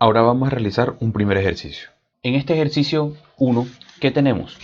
Ahora vamos a realizar un primer ejercicio. En este ejercicio 1, ¿qué tenemos?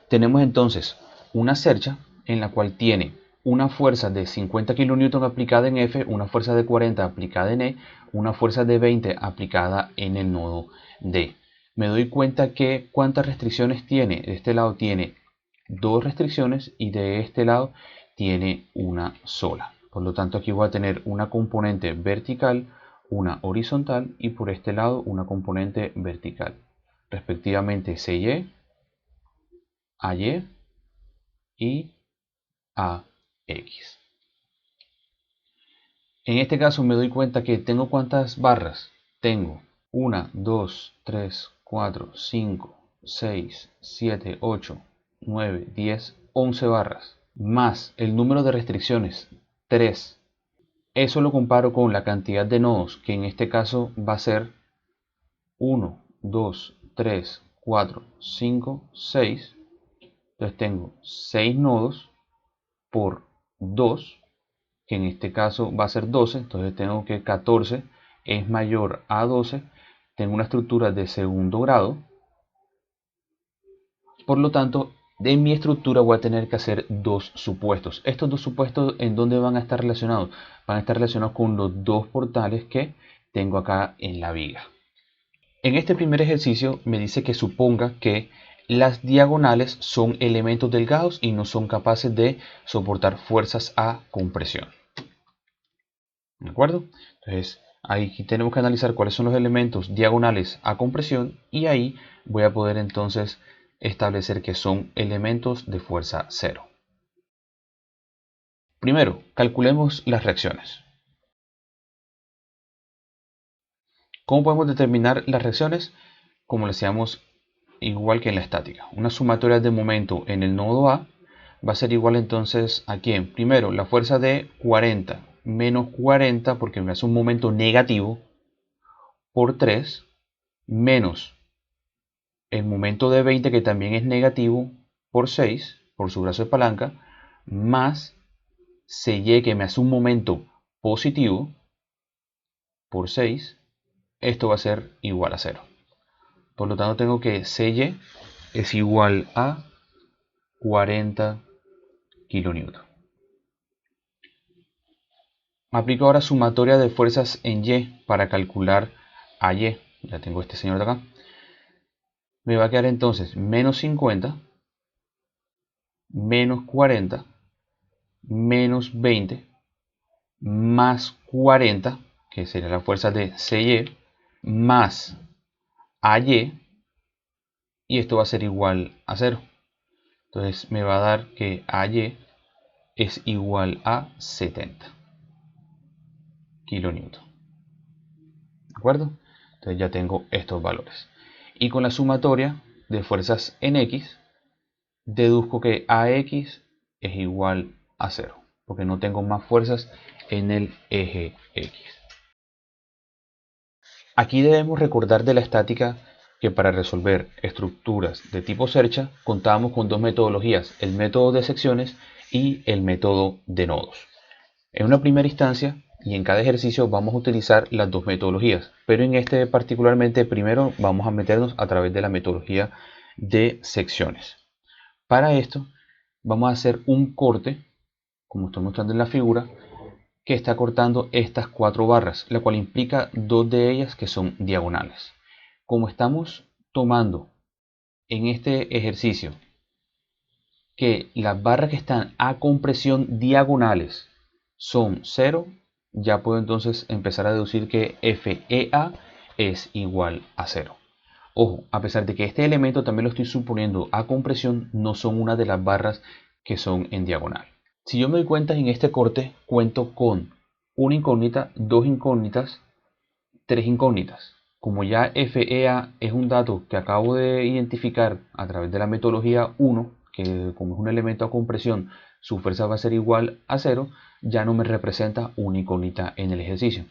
Tenemos entonces una cercha en la cual tiene una fuerza de 50 kN aplicada en F, una fuerza de 40 aplicada en E, una fuerza de 20 aplicada en el nodo D. Me doy cuenta que cuántas restricciones tiene. De este lado tiene dos restricciones y de este lado tiene una sola. Por lo tanto, aquí voy a tener una componente vertical, una horizontal y por este lado una componente vertical. Respectivamente CY, AY y AX. En este caso me doy cuenta que tengo ¿cuántas barras? Tengo 1, 2, 3, 4, 5, 6, 7, 8, 9, 10, 11 barras. Más el número de restricciones, 3. Eso lo comparo con la cantidad de nodos, que en este caso va a ser 1, 2, 3, 4, 5, 6. Entonces tengo 6 nodos por 2, que en este caso va a ser 12. Entonces tengo que 14 es mayor a 12. Tengo una estructura de segundo grado. Por lo tanto, de mi estructura voy a tener que hacer dos supuestos. Estos dos supuestos, ¿en dónde van a estar relacionados? Van a estar relacionados con los dos portales que tengo acá en la viga. En este primer ejercicio me dice que suponga que las diagonales son elementos delgados y no son capaces de soportar fuerzas a compresión. ¿De acuerdo? Entonces, aquí tenemos que analizar cuáles son los elementos diagonales a compresión y ahí voy a poder entonces establecer que son elementos de fuerza cero. Primero, calculemos las reacciones. ¿Cómo podemos determinar las reacciones? Como le decíamos, igual que en la estática. Una sumatoria de momento en el nodo A va a ser igual entonces a ¿quién? Primero, la fuerza de 40 menos 40, porque me hace un momento negativo, por 3, menos el momento de 20, que también es negativo, por 6, por su brazo de palanca, más CY, que me hace un momento positivo, por 6. Esto va a ser igual a 0. Por lo tanto, tengo que CY es igual a 40 kN. Aplico ahora sumatoria de fuerzas en Y para calcular a Y. Ya tengo este señor de acá. Me va a quedar entonces menos 50, menos 40, menos 20, más 40, que sería la fuerza de CY, más AY, y esto va a ser igual a 0. Entonces me va a dar que AY es igual a 70 kN. ¿De acuerdo? Entonces ya tengo estos valores. Y con la sumatoria de fuerzas en X, deduzco que AX es igual a 0, porque no tengo más fuerzas en el eje X. Aquí debemos recordar de la estática que para resolver estructuras de tipo cercha contábamos con dos metodologías, el método de secciones y el método de nodos. En una primera instancia y en cada ejercicio vamos a utilizar las dos metodologías, pero en este particularmente primero vamos a meternos a través de la metodología de secciones. Para esto vamos a hacer un corte, como estoy mostrando en la figura, que está cortando estas 4 barras, la cual implica dos de ellas que son diagonales. Como estamos tomando en este ejercicio que las barras que están a compresión diagonales son 0, ya puedo entonces empezar a deducir que FEA es igual a 0. Ojo, a pesar de que este elemento también lo estoy suponiendo a compresión, no son una de las barras que son en diagonal. Si yo me doy cuenta, en este corte cuento con una incógnita, dos incógnitas, tres incógnitas. Como ya FEA es un dato que acabo de identificar a través de la metodología 1, que como es un elemento a compresión, su fuerza va a ser igual a 0, ya no me representa una incógnita en el ejercicio.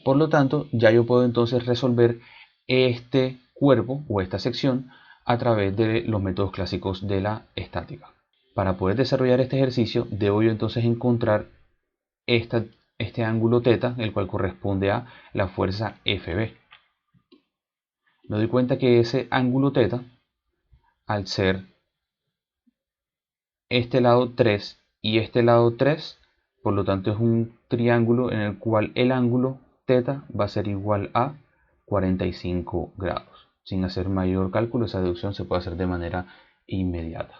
Por lo tanto, ya yo puedo entonces resolver este cuerpo o esta sección a través de los métodos clásicos de la estática. Para poder desarrollar este ejercicio, debo yo entonces encontrar este ángulo θ, el cual corresponde a la fuerza FB. Me doy cuenta que ese ángulo θ, al ser este lado 3 y este lado 3, por lo tanto es un triángulo en el cual el ángulo θ va a ser igual a 45 grados. Sin hacer mayor cálculo, esa deducción se puede hacer de manera inmediata.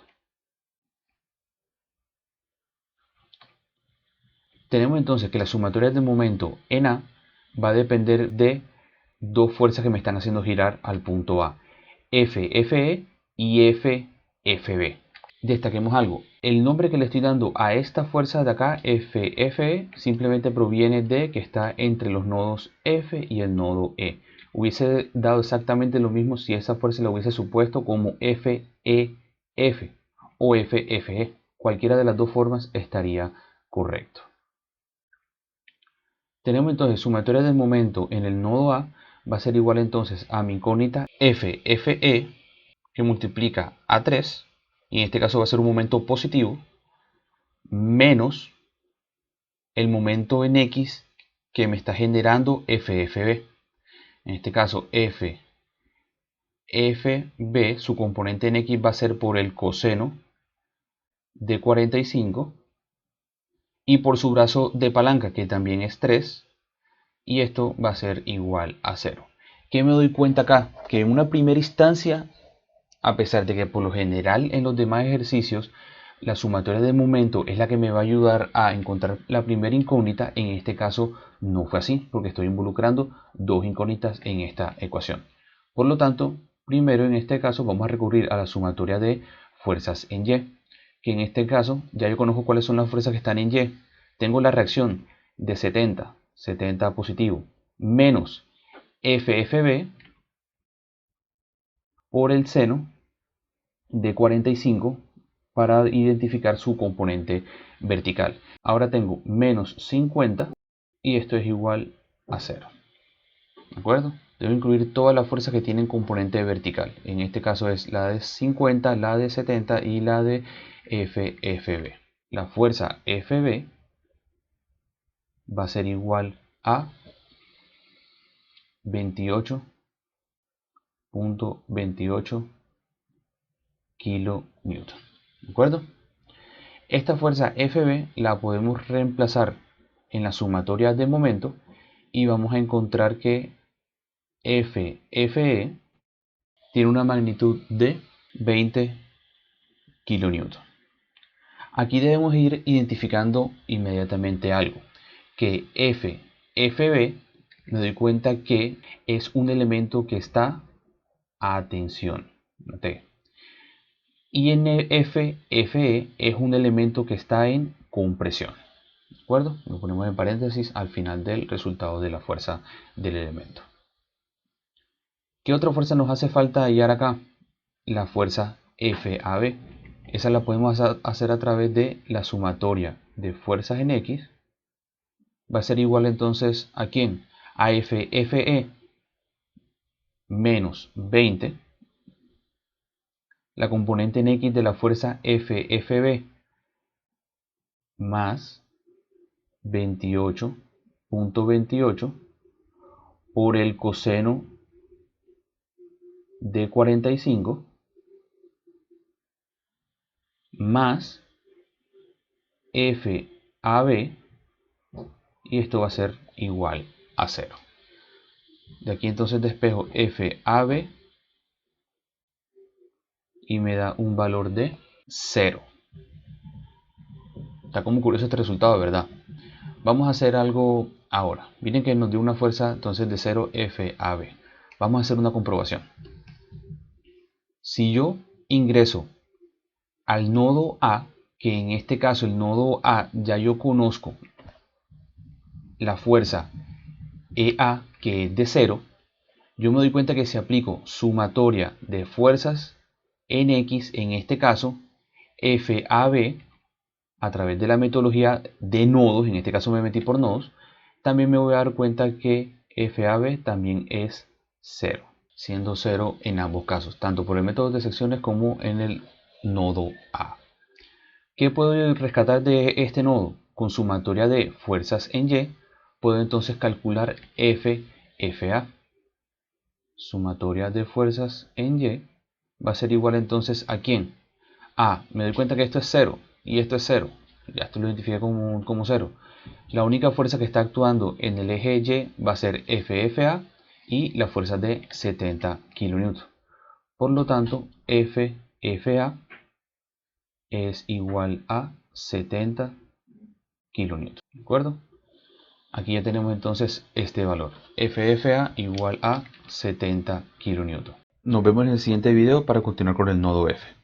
Tenemos entonces que la sumatoria de momento en A va a depender de dos fuerzas que me están haciendo girar al punto A, FFE y FFB. Destaquemos algo, el nombre que le estoy dando a esta fuerza de acá, FFE, simplemente proviene de que está entre los nodos F y el nodo E. Hubiese dado exactamente lo mismo si esa fuerza la hubiese supuesto como FEF o FFE. Cualquiera de las dos formas estaría correcto. Tenemos entonces sumatoria del momento en el nodo A va a ser igual entonces a mi incógnita FFE que multiplica a 3, y en este caso va a ser un momento positivo, menos el momento en X que me está generando FFB. En este caso FFB, su componente en X va a ser por el coseno de 45 y por su brazo de palanca que también es 3, y esto va a ser igual a 0. ¿Qué me doy cuenta acá? Que en una primera instancia, a pesar de que por lo general en los demás ejercicios la sumatoria de momento es la que me va a ayudar a encontrar la primera incógnita, en este caso no fue así, porque estoy involucrando dos incógnitas en esta ecuación. Por lo tanto, primero en este caso vamos a recurrir a la sumatoria de fuerzas en Y, que en este caso ya yo conozco cuáles son las fuerzas que están en Y. Tengo la reacción de 70 positivo, menos FFB por el seno de 45 para identificar su componente vertical. Ahora tengo menos 50 y esto es igual a 0. ¿De acuerdo? Debo incluir todas las fuerzas que tienen componente vertical. En este caso es la de 50, la de 70 y la de FFB. La fuerza FB va a ser igual a 28.28 kilonewton. ¿De acuerdo? Esta fuerza FB la podemos reemplazar en la sumatoria de momento y vamos a encontrar que FFE tiene una magnitud de 20 kilonewton. Aquí debemos ir identificando inmediatamente algo, que FFB me doy cuenta que es un elemento que está a tensión. Noté. Y FFE es un elemento que está en compresión. ¿De acuerdo? Lo ponemos en paréntesis al final del resultado de la fuerza del elemento. ¿Qué otra fuerza nos hace falta hallar acá? La fuerza FAB. Esa la podemos hacer a través de la sumatoria de fuerzas en X. Va a ser igual entonces ¿a quién? A FFE menos 20, la componente en X de la fuerza FFB, más 28.28 por el coseno de 45 más FAB, y esto va a ser igual a 0. De aquí entonces despejo FAB y me da un valor de 0. Está como curioso este resultado, ¿verdad? Vamos a hacer algo ahora. Miren que nos dio una fuerza entonces de 0 FAB. Vamos a hacer una comprobación. Si yo ingreso al nodo A, que en este caso el nodo A ya yo conozco la fuerza EA, que es de 0, yo me doy cuenta que si aplico sumatoria de fuerzas en X, en este caso FAB, a través de la metodología de nodos, en este caso me metí por nodos, también me voy a dar cuenta que FAB también es 0, siendo 0 en ambos casos, tanto por el método de secciones como en el nodo A. ¿Qué puedo rescatar de este nodo? Con sumatoria de fuerzas en Y, puedo entonces calcular FFA. sumatoria de fuerzas en Y va a ser igual entonces ¿a quién? Me doy cuenta que esto es 0 y esto es 0. Ya esto lo identifica como 0. La única fuerza que está actuando en el eje Y va a ser FFA y la fuerza de 70 kN. Por lo tanto, FFA es igual a 70 kN. ¿De acuerdo? Aquí ya tenemos entonces este valor. FFA igual a 70 kN. Nos vemos en el siguiente video para continuar con el nodo F.